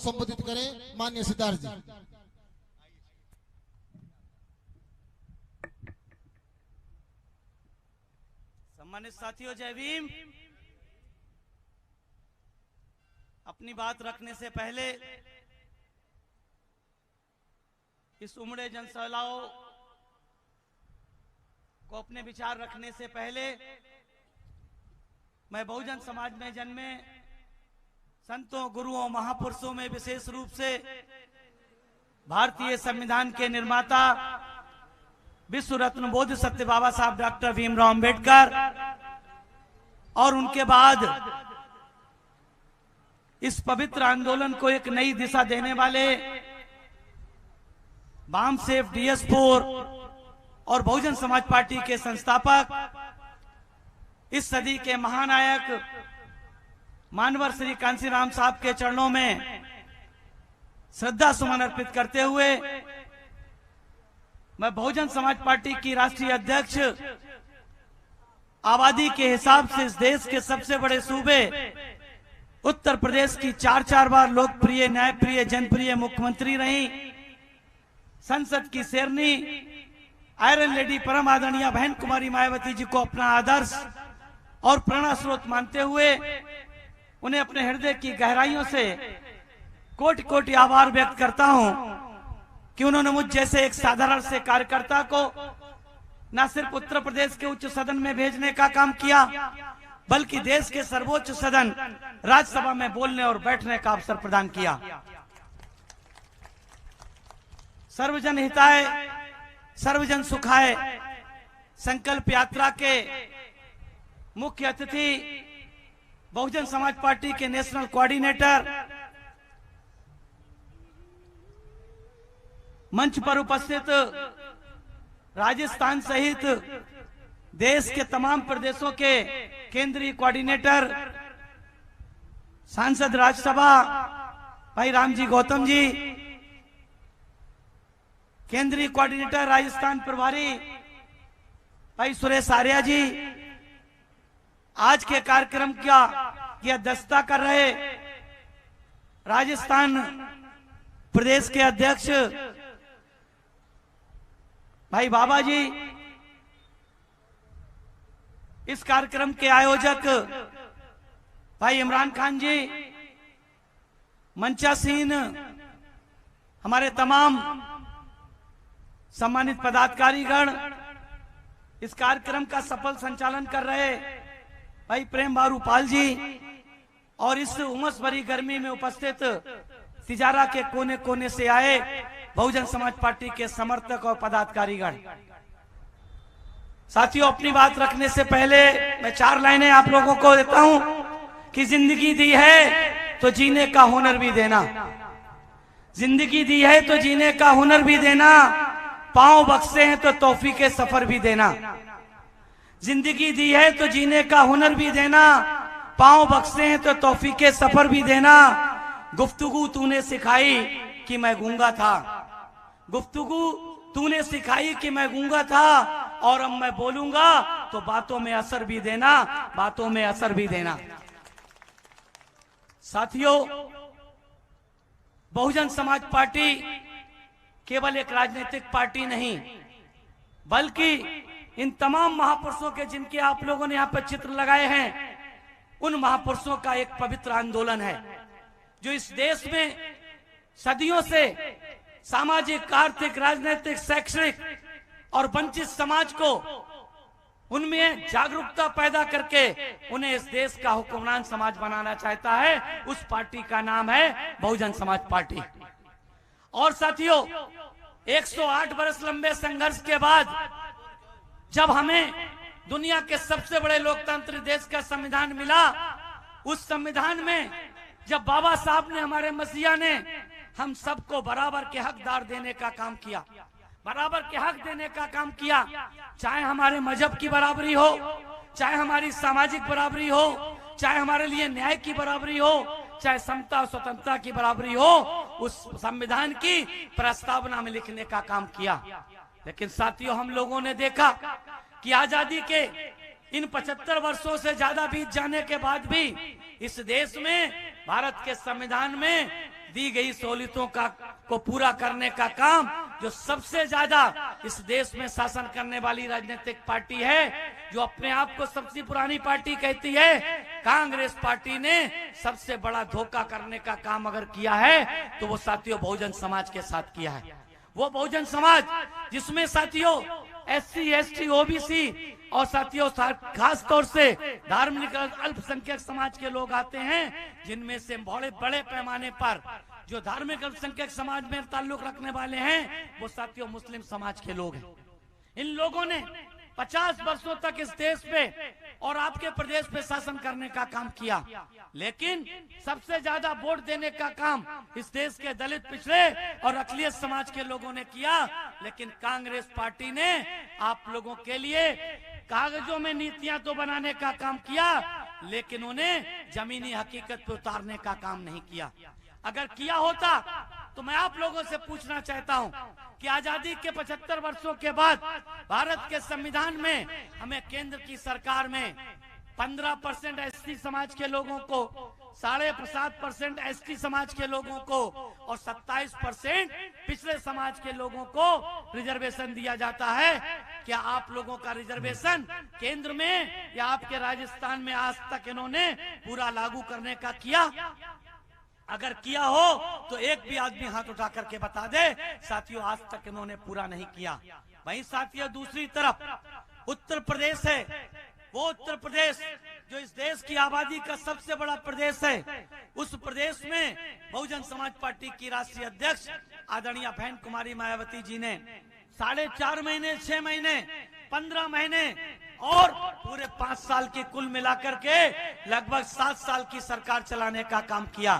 संबोधित करें माननीय सिद्धार्थ जी। सम्मानित साथियों, जय भीम। अपनी बात रखने से पहले इस उमड़े जनसैलाओं को अपने विचार रखने से पहले मैं बहुजन समाज में जन्मे संतों, गुरुओं, महापुरुषों में विशेष रूप से भारतीय संविधान के निर्माता विश्व रत्न बोध सत्य बाबा साहब डॉक्टर भीमराव अंबेडकर और उनके बाद इस पवित्र आंदोलन को एक नई दिशा देने वाले बामसेफ, DS4 और बहुजन समाज पार्टी के संस्थापक, इस सदी के महानायक मानवर श्री कांशीराम साहब के चरणों में श्रद्धा सुमन अर्पित करते हुए मैं बहुजन समाज पार्टी की राष्ट्रीय अध्यक्ष, आबादी के हिसाब से इस देश के सबसे बड़े सूबे उत्तर प्रदेश की 4 बार लोकप्रिय, न्यायप्रिय, जनप्रिय मुख्यमंत्री रही, संसद की शेरनी, आयरन लेडी परम आदरणीय बहन कुमारी मायावती जी को अपना आदर्श और प्रेरणा स्रोत मानते हुए उन्हें अपने हृदय की गहराइयों से कोटि कोटि आभार व्यक्त करता हूं कि उन्होंने मुझ जैसे एक साधारण से कार्यकर्ता को न सिर्फ उत्तर प्रदेश के उच्च सदन में भेजने का काम किया, बल्कि देश के सर्वोच्च सदन राज्यसभा में बोलने और बैठने का अवसर प्रदान किया। सर्वजन हिताय सर्वजन सुखाय संकल्प यात्रा के मुख्य अतिथि बहुजन समाज पार्टी के नेशनल कोऑर्डिनेटर, मंच पर उपस्थित राजस्थान सहित देश के तमाम प्रदेशों के केंद्रीय कोऑर्डिनेटर, सांसद राज्यसभा भाई रामजी गौतम जी, केंद्रीय कोऑर्डिनेटर राजस्थान प्रभारी भाई सुरेश आर्या जी, आज के कार्यक्रम की अध्यक्षता कर रहे राजस्थान प्रदेश के अध्यक्ष भाई बाबा जी, इस कार्यक्रम के आयोजक भाई इमरान खान जी, मंचासीन हमारे तमाम सम्मानित पदाधिकारीगण, इस कार्यक्रम का सफल संचालन कर रहे भाई प्रेम बारू पाल जी और इस उमस भरी गर्मी में उपस्थित तिजारा के कोने कोने से आए बहुजन समाज पार्टी के समर्थक और पदाधिकारीगण। साथियों, अपनी बात रखने से पहले मैं 4 लाइनें आप लोगों को देता हूं कि जिंदगी दी है तो जीने का हुनर भी देना, जिंदगी दी है तो जीने का हुनर भी देना, पांव बख्शे हैं तो तौफीक के सफर भी देना, जिंदगी दी है तो जीने का हुनर भी देना, पांव बख्शे हैं तो तौफीक के सफर भी देना। गुफ्तगू तूने सिखाई कि मैं गूंगा था, गुफ्तगू तूने सिखाई कि मैं गूंगा था, और अब मैं बोलूंगा तो बातों में असर भी देना, बातों में असर भी देना। साथियों, बहुजन समाज पार्टी केवल एक राजनीतिक पार्टी नहीं, बल्कि इन तमाम महापुरुषों के जिनके आप लोगों ने यहाँ पर चित्र लगाए हैं, उन महापुरुषों का एक पवित्र आंदोलन है जो इस देश में सदियों से सामाजिक, आर्थिक, राजनीतिक, शैक्षणिक और वंचित समाज को उनमें जागरूकता पैदा करके उन्हें इस देश का हुक्मरान समाज बनाना चाहता है। उस पार्टी का नाम है बहुजन समाज पार्टी। और साथियों, 108 वर्ष लंबे संघर्ष के बाद जब हमें दुनिया के सबसे बड़े लोकतांत्रिक देश का संविधान मिला, उस संविधान में जब बाबा साहब ने, हमारे मसीहा ने हम सबको बराबर के हकदार देने का काम किया, बराबर के हक देने का काम किया, चाहे हमारे मजहब की बराबरी हो, चाहे हमारी सामाजिक बराबरी हो, चाहे हमारे लिए न्याय की बराबरी हो, चाहे समता और स्वतंत्रता की बराबरी हो, उस संविधान की प्रस्तावना में लिखने का काम किया। लेकिन साथियों, हम लोगों ने देखा कि आजादी के इन 75 वर्षों से ज्यादा बीत जाने के बाद भी इस देश में, भारत के संविधान में दी गई सहूलियतों को पूरा करने का काम जो सबसे ज्यादा इस देश में शासन करने वाली राजनीतिक पार्टी है, जो अपने आप को सबसे पुरानी पार्टी कहती है, कांग्रेस पार्टी ने सबसे बड़ा धोखा करने का काम अगर किया है तो वो साथियों बहुजन समाज के साथ किया है। वो बहुजन समाज जिसमें साथियों SC ST OBC और साथियों खास तौर से धार्मिक अल्पसंख्यक समाज के लोग आते हैं, जिनमें से बड़े बड़े पैमाने पर जो धार्मिक अल्पसंख्यक समाज में ताल्लुक रखने वाले हैं वो साथियों मुस्लिम समाज के लोग हैं। इन लोगों ने 50 वर्षों तक इस देश पे और आपके प्रदेश पे शासन करने का काम किया, लेकिन सबसे ज्यादा वोट देने का काम इस देश के दलित, पिछड़े और अकलियत समाज के लोगों ने किया। लेकिन कांग्रेस पार्टी ने आप लोगों के लिए कागजों में नीतियां तो बनाने का काम किया, लेकिन उन्हें जमीनी हकीकत पे उतारने का काम नहीं किया। अगर किया होता तो मैं आप लोगों से पूछना चाहता हूं कि आजादी के 75 वर्षों के बाद भारत के संविधान में हमें केंद्र की सरकार में 15% SC समाज के लोगों को, 7.5% ST समाज के लोगों को और 27% पिछले समाज के लोगों को रिजर्वेशन दिया जाता है। क्या आप लोगों का रिजर्वेशन केंद्र में या आपके राजस्थान में आज तक इन्होंने पूरा लागू करने का किया? अगर किया हो तो एक भी आदमी हाथ उठा करके बता दे साथियों आज तक इन्होंने पूरा नहीं किया। वहीं साथियों दूसरी तरफ उत्तर प्रदेश है, वो उत्तर प्रदेश जो इस देश की आबादी का सबसे बड़ा प्रदेश है, उस प्रदेश में बहुजन समाज पार्टी की राष्ट्रीय अध्यक्ष आदरणीय बहन कुमारी मायावती जी ने 4.5 महीने, 6 महीने, 15 महीने और पूरे 5 साल की कुल मिलाकर के लगभग 7 साल की सरकार चलाने का काम किया।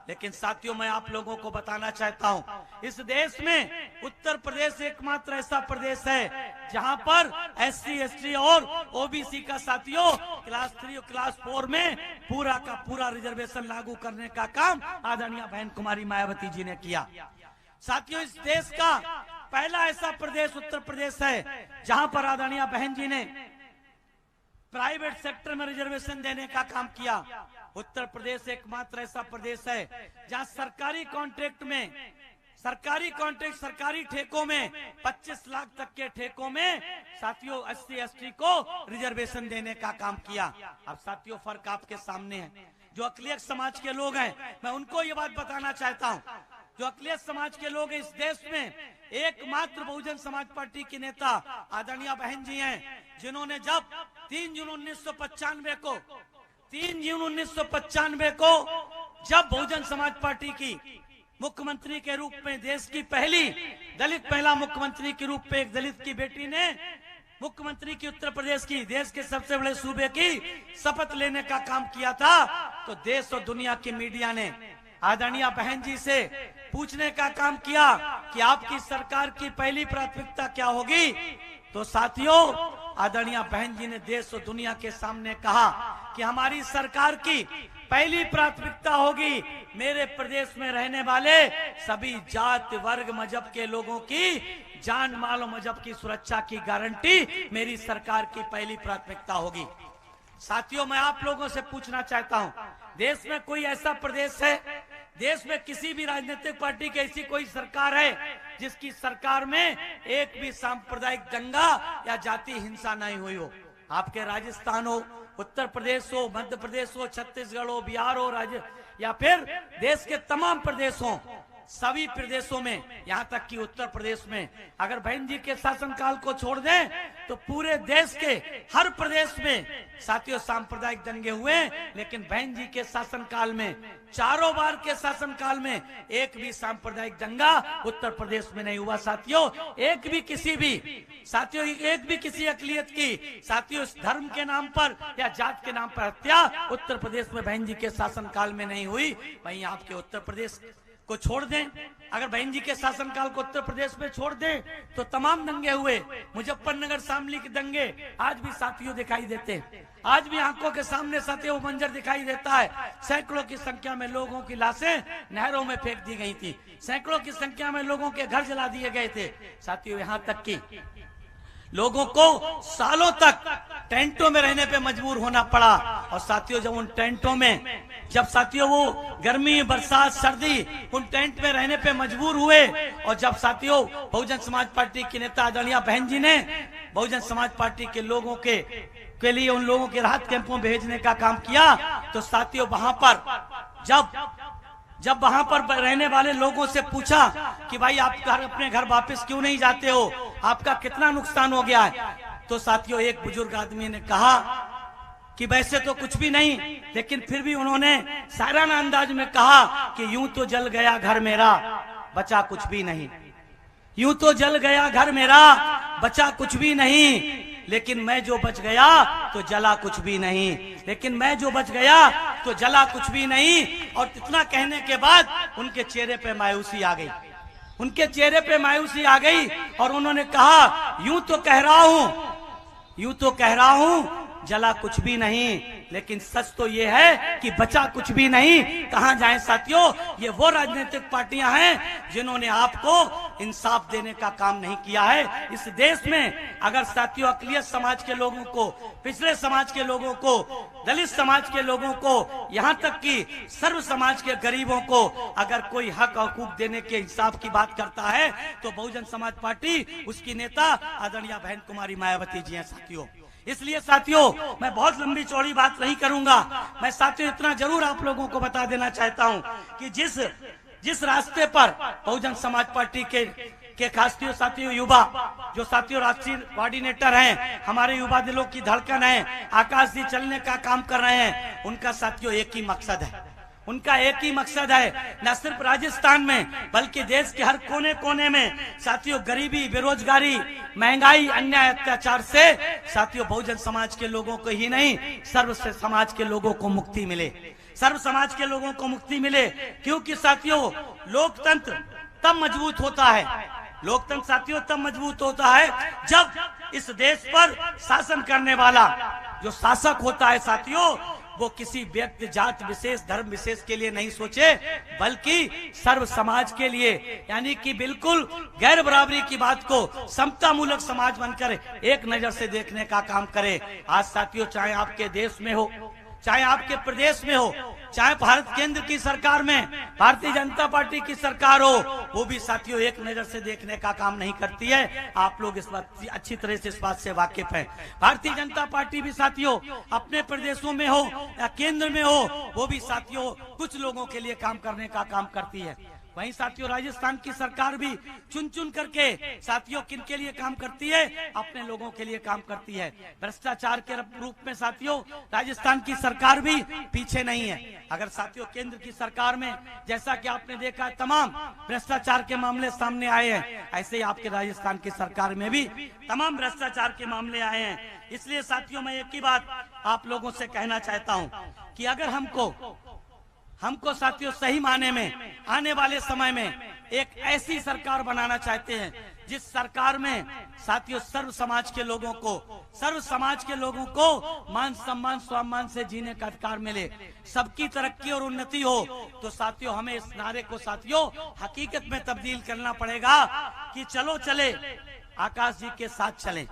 लेकिन साथियों मैं आप लोगों को बताना चाहता हूं, इस देश में उत्तर प्रदेश एकमात्र ऐसा प्रदेश है जहां पर SC ST और OBC का साथियों क्लास 3 और क्लास 4 में पूरा का पूरा रिजर्वेशन लागू करने का काम आदरणीय बहन कुमारी मायावती जी ने किया। साथियों इस देश का पहला ऐसा प्रदेश उत्तर प्रदेश है जहां पर आदरणीय बहन जी ने प्राइवेट सेक्टर में रिजर्वेशन देने का काम किया। उत्तर प्रदेश एकमात्र ऐसा प्रदेश है जहां सरकारी कॉन्ट्रैक्ट, सरकारी ठेकों में 25 लाख तक के ठेकों में साथियों SC ST को रिजर्वेशन देने का काम किया। अब साथियों फर्क आपके सामने है। जो अकलियत समाज के लोग हैं मैं उनको ये बात बताना चाहता हूँ, जो अकलियत समाज के लोग इस देश में एकमात्र बहुजन समाज पार्टी की नेता आदरणीय बहन जी हैं, जिन्होंने जब 3 जून 1995 को जब बहुजन समाज पार्टी की मुख्यमंत्री के रूप में देश की पहली दलित महिला मुख्यमंत्री के रूप में एक दलित की बेटी ने मुख्यमंत्री की उत्तर प्रदेश की देश के सबसे बड़े सूबे की शपथ लेने का काम किया था, तो देश और दुनिया की मीडिया ने आदरणीय बहन जी से पूछने का काम किया कि आपकी सरकार की पहली प्राथमिकता क्या होगी। तो साथियों आदरणीय बहन जी ने देश और दुनिया के सामने कहा कि हमारी सरकार की पहली प्राथमिकता होगी मेरे प्रदेश में रहने वाले सभी जाति, वर्ग, मजहब के लोगों की जान, माल और मजहब की सुरक्षा की गारंटी मेरी सरकार की पहली प्राथमिकता होगी। साथियों मैं आप लोगों से पूछना चाहता हूं, देश में कोई ऐसा प्रदेश है, देश में किसी भी राजनीतिक पार्टी की ऐसी कोई सरकार है जिसकी सरकार में एक भी सांप्रदायिक दंगा या जाति हिंसा नहीं हुई हो? आपके राजस्थान हो, उत्तर प्रदेश हो, मध्य प्रदेश हो, छत्तीसगढ़ हो, बिहार हो, राज्य या फिर देश के तमाम प्रदेश हो, सभी प्रदेशों में, यहाँ तक कि उत्तर प्रदेश में अगर बहन जी के शासनकाल को छोड़ दें तो पूरे देश के हर प्रदेश में साथियों सांप्रदायिक दंगे हुए, लेकिन बहन जी के शासनकाल में चारों बार के शासनकाल में एक भी सांप्रदायिक दंगा उत्तर प्रदेश में नहीं हुआ। साथियों एक भी किसी अकलियत की साथियों धर्म के नाम पर या जात के नाम पर हत्या उत्तर प्रदेश में बहन जी के शासनकाल में नहीं हुई। वहीं आपके उत्तर प्रदेश को छोड़ दें, अगर बहन जी के शासनकाल को उत्तर प्रदेश में छोड़ दें तो तमाम दंगे हुए, मुजफ्फरनगर, शामली के दंगे आज भी साथियों दिखाई देते हैं, आज भी आंखों के सामने साथियों वो मंजर दिखाई देता है। सैकड़ों की संख्या में लोगों की लाशें नहरों में फेंक दी गई थी, सैकड़ों की संख्या में लोगों के घर जला दिए गए थे। साथियों यहाँ तक कि लोगों को सालों तक टेंटों में रहने पे मजबूर होना पड़ा। और साथियों जब उन टेंटों में, जब साथियों वो गर्मी, बरसात, सर्दी, उन टेंट में रहने पे मजबूर हुए, और जब साथियों बहुजन समाज पार्टी के नेता आदरणीय बहन जी ने बहुजन समाज पार्टी के लोगों के लिए उन लोगों के राहत कैंपों में भेजने का काम किया, तो साथियों वहां पर जब वहां पर रहने वाले लोगों से पूछा कि भाई आप अपने घर वापस क्यों नहीं जाते हो, आपका कितना नुकसान हो गया है, तो साथियों एक बुजुर्ग आदमी ने कहा कि वैसे तो कुछ भी नहीं, लेकिन फिर भी उन्होंने साराना अंदाज में कहा कि यूं तो जल गया घर मेरा, बचा कुछ भी नहीं। यूं तो जल गया घर मेरा, बचा कुछ भी नहीं, लेकिन मैं जो बच गया तो जला कुछ भी नहीं, लेकिन मैं जो बच गया तो जला कुछ भी नहीं। और इतना कहने के बाद उनके चेहरे पे मायूसी आ गई, उनके चेहरे पे मायूसी आ गई, और उन्होंने कहा यूं तो कह रहा हूं जला कुछ भी नहीं, लेकिन सच तो ये है कि बचा कुछ भी नहीं। कहां जाएं साथियों, ये वो राजनीतिक पार्टियां हैं जिन्होंने आपको इंसाफ देने का काम नहीं किया है इस देश में। अगर साथियों अक़लियत समाज के लोगों को, पिछड़े समाज के लोगों को, दलित समाज के लोगों को, यहाँ तक कि सर्व समाज के गरीबों को अगर कोई हक और हकूक देने के इंसाफ की बात करता है, तो बहुजन समाज पार्टी, उसकी नेता आदरणीय बहन कुमारी मायावती जी हैं साथियों। इसलिए साथियों मैं बहुत लंबी चौड़ी बात नहीं करूंगा, मैं साथियों इतना जरूर आप लोगों को बता देना चाहता हूं कि जिस रास्ते पर बहुजन समाज पार्टी के खासतियों साथियों युवा, जो साथियों राष्ट्रीय कोऑर्डिनेटर हैं, हमारे युवा दिलों की धड़कन है, आकाश जी चलने का काम कर रहे हैं, उनका साथियों एक ही मकसद है, उनका एक ही मकसद है, न सिर्फ राजस्थान में बल्कि देश के हर कोने कोने में साथियों गरीबी, बेरोजगारी, महंगाई, अन्याय, अत्याचार से साथियों बहुजन समाज के लोगों को ही नहीं, सर्व समाज के लोगों को मुक्ति मिले, सर्व समाज के लोगों को मुक्ति मिले। क्योंकि साथियों लोकतंत्र तब मजबूत होता है, लोकतंत्र साथियों तब मजबूत होता है जब इस देश पर शासन करने वाला जो शासक होता है साथियों, वो किसी व्यक्ति, जात विशेष, धर्म विशेष के लिए नहीं सोचे, बल्कि सर्व समाज के लिए, यानी कि बिल्कुल गैर बराबरी की बात को समता मूलक समाज बनकर एक नजर से देखने का काम करे। आज साथियों चाहे आपके देश में हो, चाहे आपके प्रदेश में हो, चाहे भारत केंद्र की सरकार में भारतीय जनता पार्टी की सरकार हो, वो भी साथियों एक नजर से देखने का काम नहीं करती है। आप लोग इस बात अच्छी तरह से इस बात से वाकिफ हैं। भारतीय जनता पार्टी भी साथियों अपने प्रदेशों में हो या केंद्र में हो, वो भी साथियों कुछ लोगों के लिए काम करने का काम करती है। वहीं साथियों राजस्थान की सरकार भी चुन चुन करके साथियों किन के लिए काम करती है, अपने लोगों के लिए काम करती है। भ्रष्टाचार के रूप में साथियों राजस्थान की सरकार भी पीछे नहीं है। अगर साथियों केंद्र की सरकार में जैसा कि आपने देखा तमाम भ्रष्टाचार के मामले सामने आए हैं, ऐसे ही आपके राजस्थान की सरकार में भी तमाम भ्रष्टाचार के मामले आए हैं। इसलिए साथियों मैं एक ही बात आप लोगों से कहना चाहता हूँ कि अगर हमको साथियों सही माने में आने वाले समय में एक ऐसी सरकार बनाना चाहते हैं जिस सरकार में साथियों सर्व समाज के लोगों को मान सम्मान स्वाभिमान से जीने का अधिकार मिले, सबकी तरक्की और उन्नति हो, तो साथियों हमें इस नारे को साथियों हकीकत में तब्दील करना पड़ेगा कि चलो चले आकाश जी के साथ चलें,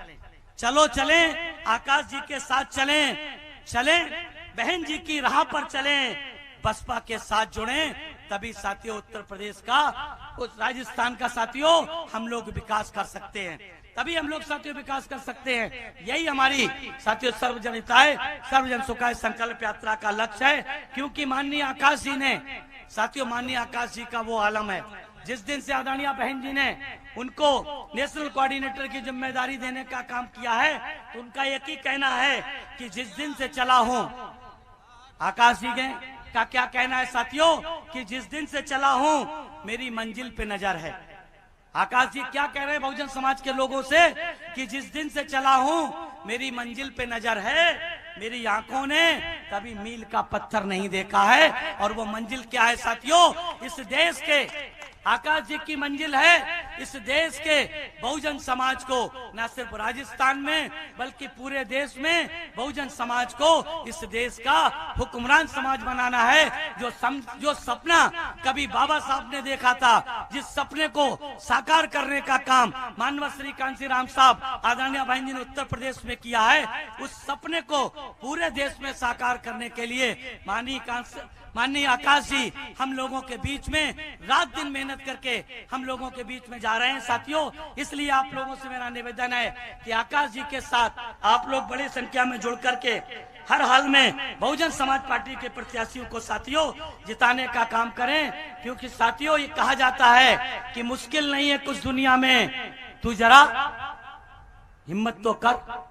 चलो चलें आकाश जी के साथ चलें बहन जी की राह पर चलें, बसपा के साथ जुड़ें, तभी साथियों उत्तर प्रदेश का, उस राजस्थान का साथियों हम लोग विकास कर सकते हैं, तभी हम लोग साथियों विकास कर सकते हैं। यही हमारी साथियों सर्वजन हिताय सर्वजन सुखाय संकल्प यात्रा का लक्ष्य है। क्योंकि माननीय आकाश जी ने साथियों, माननीय आकाश जी का वो आलम है, जिस दिन से आदरणीय बहन जी ने उनको नेशनल कोऑर्डिनेटर की जिम्मेदारी देने का काम किया है, तो उनका एक ही कहना है कि जिस दिन से चला हूं, आकाश जी का क्या कहना है साथियों कि जिस दिन से चला हूं मेरी मंजिल पे नजर है। आकाश जी क्या कह रहे हैं बहुजन समाज के लोगों से कि जिस दिन से चला हूं मेरी मंजिल पे नजर है, मेरी आंखों ने कभी मील का पत्थर नहीं देखा है। और वो मंजिल क्या है साथियों, इस देश के आकाश जी की मंजिल है इस देश के बहुजन समाज को न सिर्फ राजस्थान में बल्कि पूरे देश में बहुजन समाज को इस देश का हुक्मरान समाज बनाना है। जो सपना कभी बाबा साहब ने देखा था जिस सपने को साकार करने का काम मानव श्री कांसी राम साहब आदरणीय भाई जी ने उत्तर प्रदेश में किया है, उस सपने को पूरे देश में साकार करने के लिए माननीय आकाश जी हम लोगों के बीच में रात दिन मेहनत करके हम लोगों के बीच में जा रहे हैं साथियों। इसलिए आप लोगों से मेरा निवेदन है कि आकाश जी के साथ आप लोग बड़ी संख्या में जुड़ करके हर हाल में बहुजन समाज पार्टी के प्रत्याशियों को साथियों जिताने का काम करें, क्योंकि साथियों ये कहा जाता है कि मुश्किल नहीं है कुछ दुनिया में, तू जरा हिम्मत तो कर।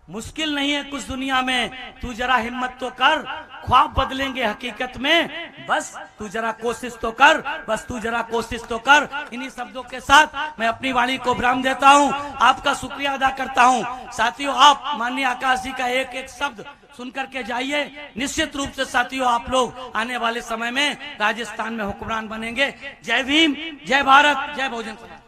मुश्किल नहीं है कुछ दुनिया में, तू जरा हिम्मत तो कर। ख्वाब बदलेंगे हकीकत में, बस तू जरा कोशिश तो कर, बस तू जरा कोशिश तो कर। इन्हीं शब्दों के साथ मैं अपनी वाणी को विराम देता हूं, आपका शुक्रिया अदा करता हूं। साथियों आप माननीय आकाश जी का एक एक शब्द सुन करके जाइए। निश्चित रूप से साथियों आप लोग आने वाले समय में राजस्थान में हुक्मरान बनेंगे। जय भीम, जय भारत, जय बहुजन समाज।